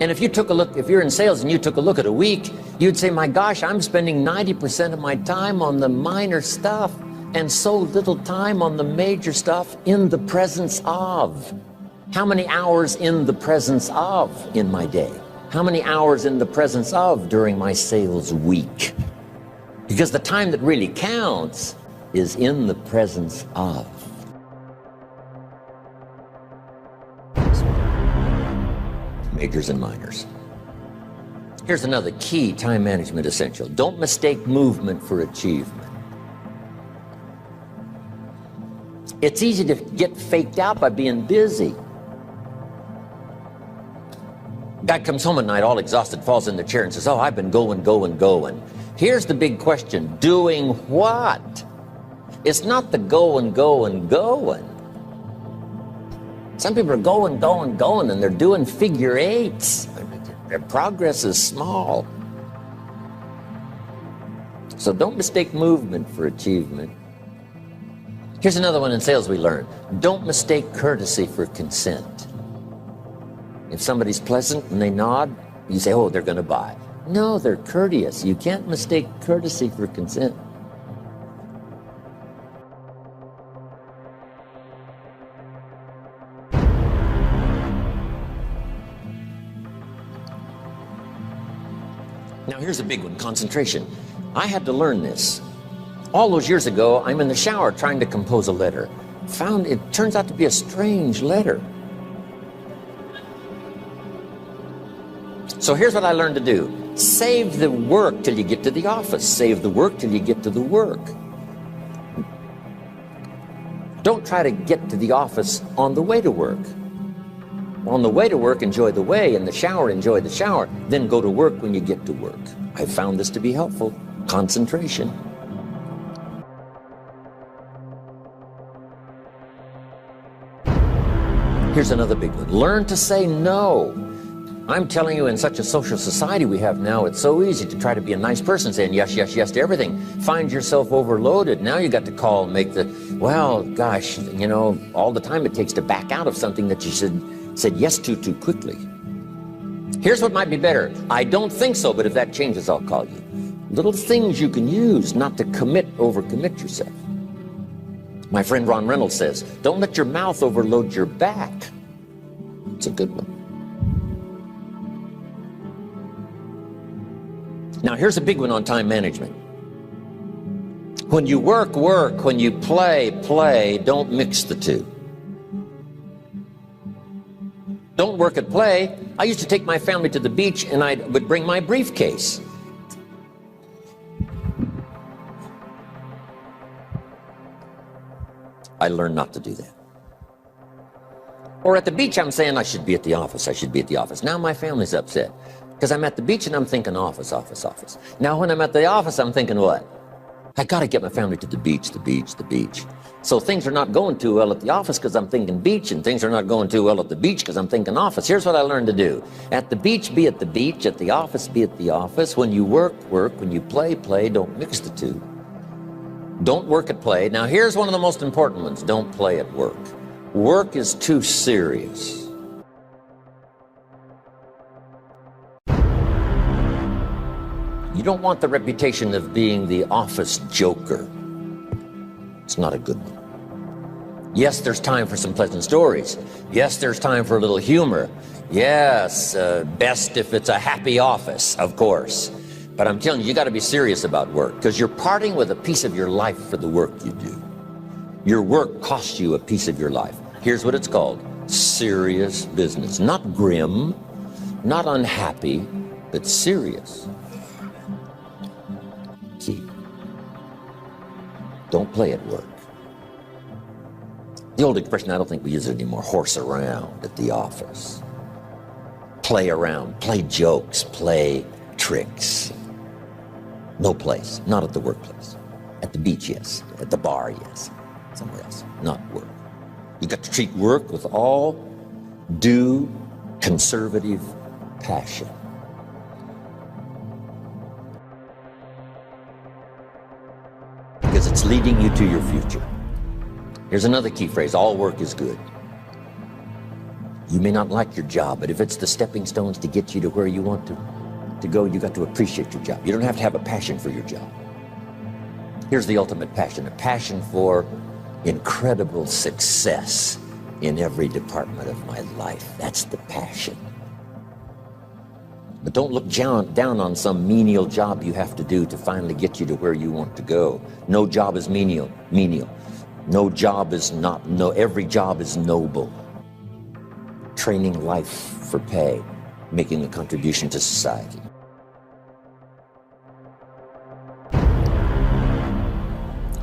And if you took a look, if you're in sales and you took a look at a week, you'd say, my gosh, I'm spending 90% of my time on the minor stuff and so little time on the major stuff in the presence of. How many hours in the presence of in my day? How many hours in the presence of during my sales week? Because the time that really counts is in the presence of. Majors and minors. Here's another key time management essential. Don't mistake movement for achievement. It's easy to get faked out by being busy. Guy comes home at night all exhausted, falls in the chair and says, oh, I've been going. Here's the big question. Doing what? It's not the going. Some people are going, and they're doing figure eights. Their progress is small. So don't mistake movement for achievement. Here's another one in sales we learned. Don't mistake courtesy for consent. If somebody's pleasant and they nod, you say, oh, they're going to buy. No, they're courteous. You can't mistake courtesy for consent. Now here's a big one, concentration. I had to learn this. All those years ago, I'm in the shower trying to compose a letter. Found it turns out to be a strange letter. So here's what I learned to do. Save the work till you get to the office. Save the work till you get to the work. Don't try to get to the office on the way to work. On the way to work, enjoy the way. In the shower, enjoy the shower. Then go to work when you get to work. I found this to be helpful. Concentration. Here's another big one. Learn to say no. I'm telling you, in such a social society we have now, it's so easy to try to be a nice person, saying yes, yes, yes to everything. Find yourself overloaded. Now you got to call and make the, well, gosh, you know, all the time it takes to back out of something that you said yes to too quickly. Here's what might be better. I don't think so, but if that changes, I'll call you. Little things you can use not to overcommit yourself. My friend Ron Reynolds says, don't let your mouth overload your back. It's a good one. Now here's a big one on time management. When you work, work. When you play, play. Don't mix the two. Don't work at play. I used to take my family to the beach and I would bring my briefcase. I learned not to do that. Or at the beach, I'm saying I should be at the office. I should be at the office. Now my family's upset because I'm at the beach and I'm thinking office, office, office. Now when I'm at the office, I'm thinking what? I got to get my family to the beach, the beach, the beach. So things are not going too well at the office because I'm thinking beach, and things are not going too well at the beach because I'm thinking office. Here's what I learned to do. At the beach, be at the beach. At the office, be at the office. When you work, work. When you play, play. Don't mix the two. Don't work at play. Now here's one of the most important ones. Don't play at work. Work is too serious. You don't want the reputation of being the office joker. It's not a good one. Yes, there's time for some pleasant stories. Yes, there's time for a little humor. Yes, best if it's a happy office, of course. But I'm telling you, you got to be serious about work because you're parting with a piece of your life for the work you do. Your work costs you a piece of your life. Here's what it's called. Serious business. Not grim, not unhappy, but serious. Key. Don't play at work. The old expression, I don't think we use it anymore, horse around at the office. Play around, play jokes, play tricks. No place, not at the workplace. At the beach, yes. At the bar, yes. Somewhere else, not work. You got to treat work with all due conservative passion. Because it's leading you to your future. Here's another key phrase, all work is good. You may not like your job, but if it's the stepping stones to get you to where you want to go, you got to appreciate your job. You don't have to have a passion for your job. Here's the ultimate passion, a passion for incredible success in every department of my life. That's the passion. But don't look down on some menial job you have to do to finally get you to where you want to go. No job is menial. No job is not, every job is noble. Training life for pay, making a contribution to society.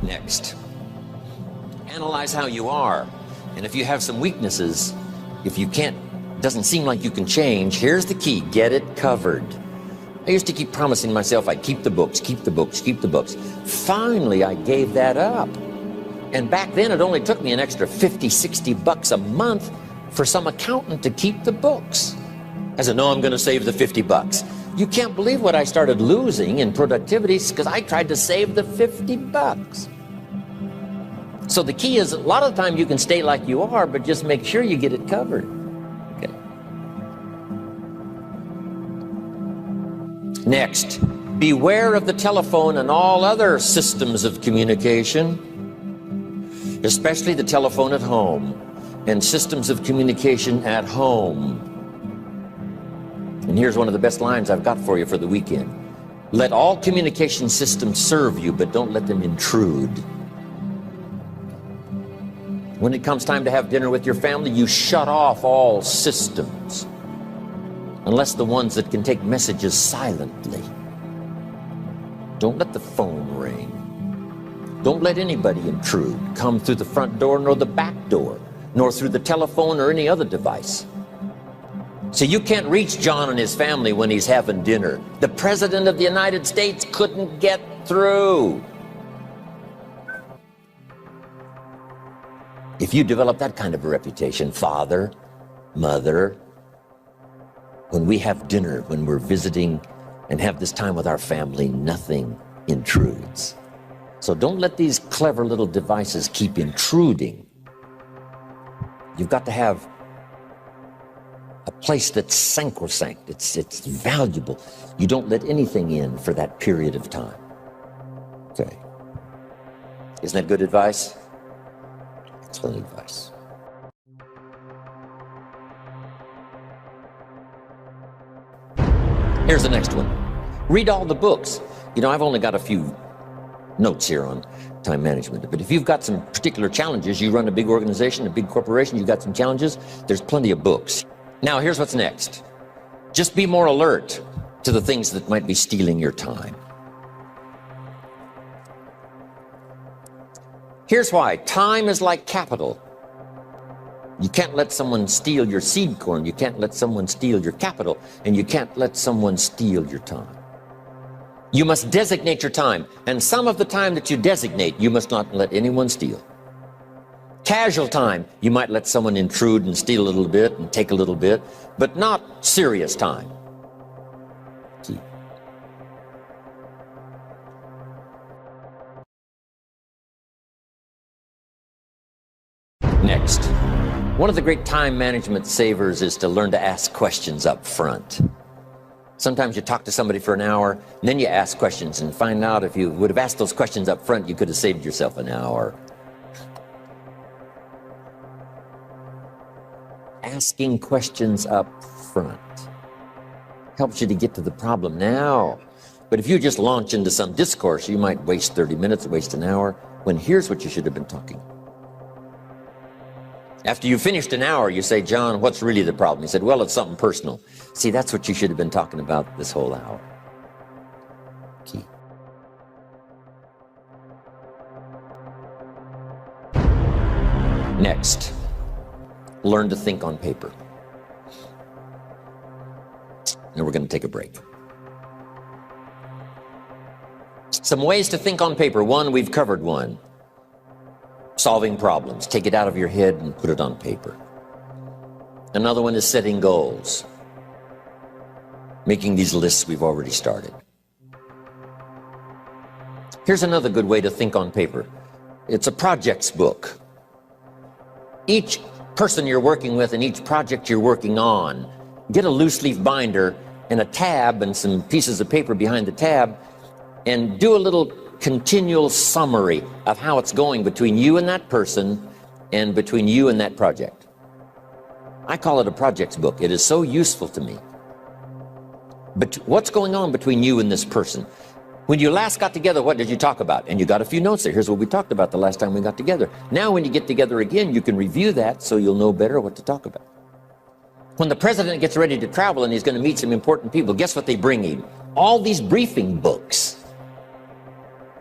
Next, analyze how you are. And if you have some weaknesses, if you doesn't seem like you can change, here's the key: get it covered. I used to keep promising myself I'd keep the books, keep the books, keep the books. Finally, I gave that up. And back then, it only took me an extra $50, $60 a month for some accountant to keep the books. I said, no, I'm going to save the $50. You can't believe what I started losing in productivity because I tried to save the $50. So the key is, a lot of the time you can stay like you are, but just make sure you get it covered. Okay. Next, beware of the telephone and all other systems of communication, especially the telephone at home and systems of communication at home. And here's one of the best lines I've got for you for the weekend. Let all communication systems serve you, but don't let them intrude. When it comes time to have dinner with your family, you shut off all systems, unless the ones that can take messages silently. Don't let the phone ring. Don't let anybody intrude, come through the front door nor the back door, nor through the telephone or any other device. So you can't reach John and his family when he's having dinner. The President of the United States couldn't get through. If you develop that kind of a reputation, father, mother, when we have dinner, when we're visiting and have this time with our family, nothing intrudes. So don't let these clever little devices keep intruding. You've got to have a place that's sacrosanct, it's valuable. You don't let anything in for that period of time. Okay. Isn't that good advice? Excellent advice. Here's the next one. Read all the books. You know, I've only got a few notes here on time management, but if you've got some particular challenges, you run a big organization, a big corporation, you've got some challenges, there's plenty of books. Now, here's what's next. Just be more alert to the things that might be stealing your time. Here's why. Time is like capital. You can't let someone steal your seed corn. You can't let someone steal your capital. And you can't let someone steal your time. You must designate your time. And some of the time that you designate, you must not let anyone steal. Casual time, you might let someone intrude and steal a little bit and take a little bit, but not serious time. Key. Next, one of the great time management savers is to learn to ask questions up front. Sometimes you talk to somebody for an hour, and then you ask questions and find out if you would have asked those questions up front, you could have saved yourself an hour. Asking questions up front helps you to get to the problem now. But if you just launch into some discourse, you might waste 30 minutes, waste an hour, when here's what you should have been talking. After you finished an hour, you say, John, what's really the problem? He said, well, it's something personal. See, that's what you should have been talking about this whole hour. Key. Next, learn to think on paper. And we're going to take a break. Some ways to think on paper. One, we've covered one. Solving problems. Take it out of your head and put it on paper. Another one is setting goals. Making these lists we've already started. Here's another good way to think on paper. It's a projects book. Each person you're working with and each project you're working on. Get a loose leaf binder and a tab and some pieces of paper behind the tab, and do a little continual summary of how it's going between you and that person and between you and that project. I call it a projects book. It is so useful to me. But what's going on between you and this person? When you last got together, what did you talk about? And you got a few notes there. Here's what we talked about the last time we got together. Now when you get together again, you can review that so you'll know better what to talk about. When the president gets ready to travel and he's going to meet some important people, guess what they bring him? All these briefing books.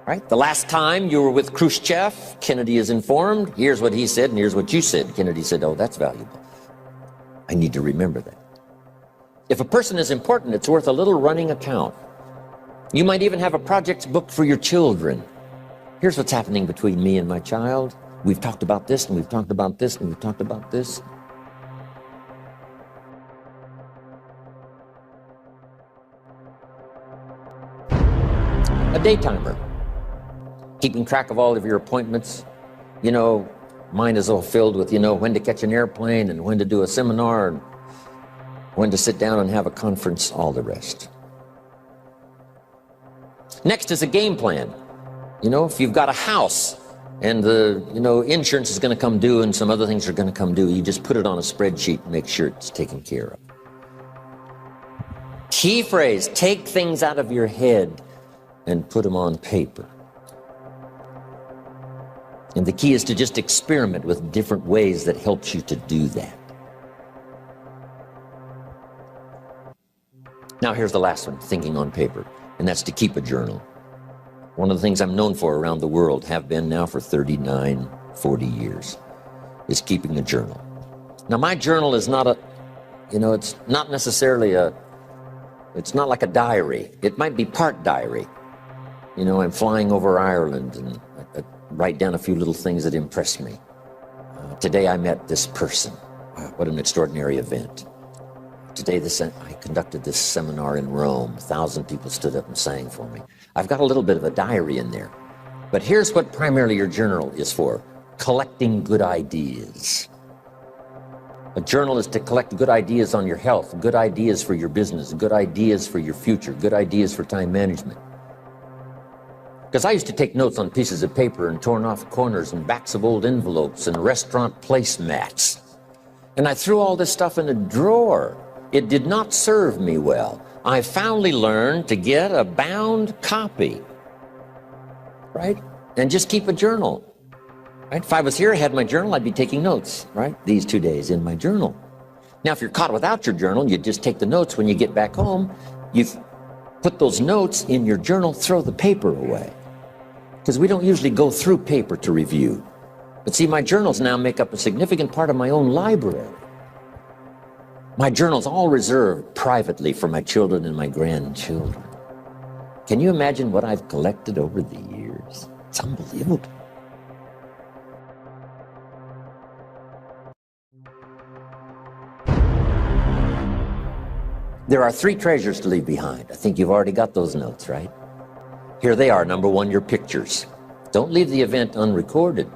Right? The last time you were with Khrushchev, Kennedy is informed. Here's what he said and here's what you said. Kennedy said, oh, that's valuable. I need to remember that. If a person is important, it's worth a little running account. You might even have a projects book for your children. Here's what's happening between me and my child. We've talked about this and we've talked about this and we've talked about this. A day timer. Keeping track of all of your appointments. You know, mine is all filled with, when to catch an airplane and when to do a seminar and when to sit down and have a conference, all the rest. Next is a game plan. If you've got a house and the, insurance is going to come due and some other things are going to come due, you just put it on a spreadsheet and make sure it's taken care of. Key phrase, take things out of your head and put them on paper. And the key is to just experiment with different ways that helps you to do that. Now here's the last one, thinking on paper, and that's to keep a journal. One of the things I'm known for around the world, have been now for 39, 40 years, is keeping a journal. Now my journal is not it's not necessarily it's not like a diary. It might be part diary. I'm flying over Ireland and I write down a few little things that impress me. Today I met this person. Wow, what an extraordinary event. Today I conducted this seminar in Rome. 1,000 people stood up and sang for me. I've got a little bit of a diary in there. But here's what primarily your journal is for. Collecting good ideas. A journal is to collect good ideas on your health, good ideas for your business, good ideas for your future, good ideas for time management. Because I used to take notes on pieces of paper and torn off corners and backs of old envelopes and restaurant placemats. And I threw all this stuff in a drawer. It did not serve me well. I finally learned to get a bound copy, right? And just keep a journal, right? If I was here, I had my journal, I'd be taking notes, right? These 2 days in my journal. Now, if you're caught without your journal, you just take the notes when you get back home. You've put those notes in your journal, throw the paper away. Because we don't usually go through paper to review. But see, my journals now make up a significant part of my own library. My journals all reserved privately for my children and my grandchildren. Can you imagine what I've collected over the years? It's unbelievable. There are 3 treasures to leave behind. I think you've already got those notes, right? Here they are. Number 1, your pictures. Don't leave the event unrecorded.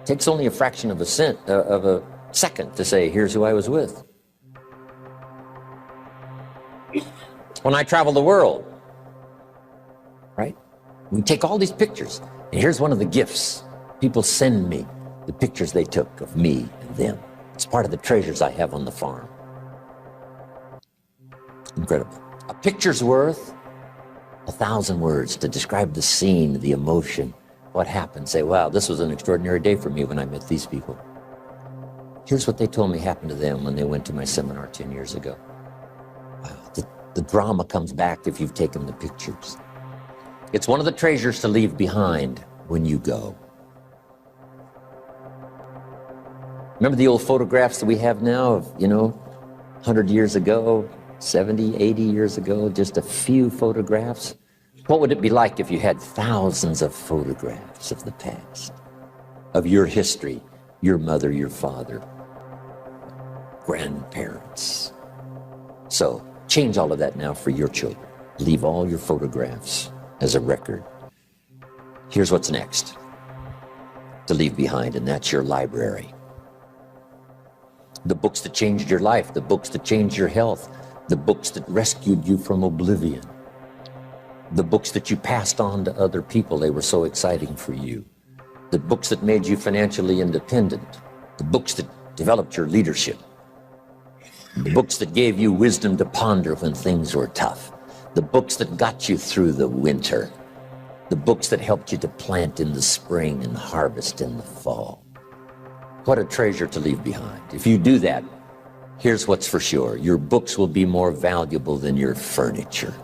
It takes only a fraction of a second to say, here's who I was with. When I travel the world, right? We take all these pictures, and here's one of the gifts. People send me the pictures they took of me and them. It's part of the treasures I have on the farm. Incredible. A picture's worth 1,000 words to describe the scene, the emotion, what happened. Say, wow, this was an extraordinary day for me when I met these people. Here's what they told me happened to them when they went to my seminar 10 years ago. Wow, the drama comes back if you've taken the pictures. It's one of the treasures to leave behind when you go. Remember the old photographs that we have now of, 100 years ago, 70, 80 years ago, just a few photographs? What would it be like if you had thousands of photographs of the past, of your history, your mother, your father, grandparents? So change all of that now for your children. Leave all your photographs as a record. Here's what's next to leave behind, and that's your library. The books that changed your life, the books that changed your health, the books that rescued you from oblivion, the books that you passed on to other people, they were so exciting for you, the books that made you financially independent, the books that developed your leadership, the books that gave you wisdom to ponder when things were tough, the books that got you through the winter, the books that helped you to plant in the spring and harvest in the fall. What a treasure to leave behind. If you do that, here's what's for sure. Your books will be more valuable than your furniture.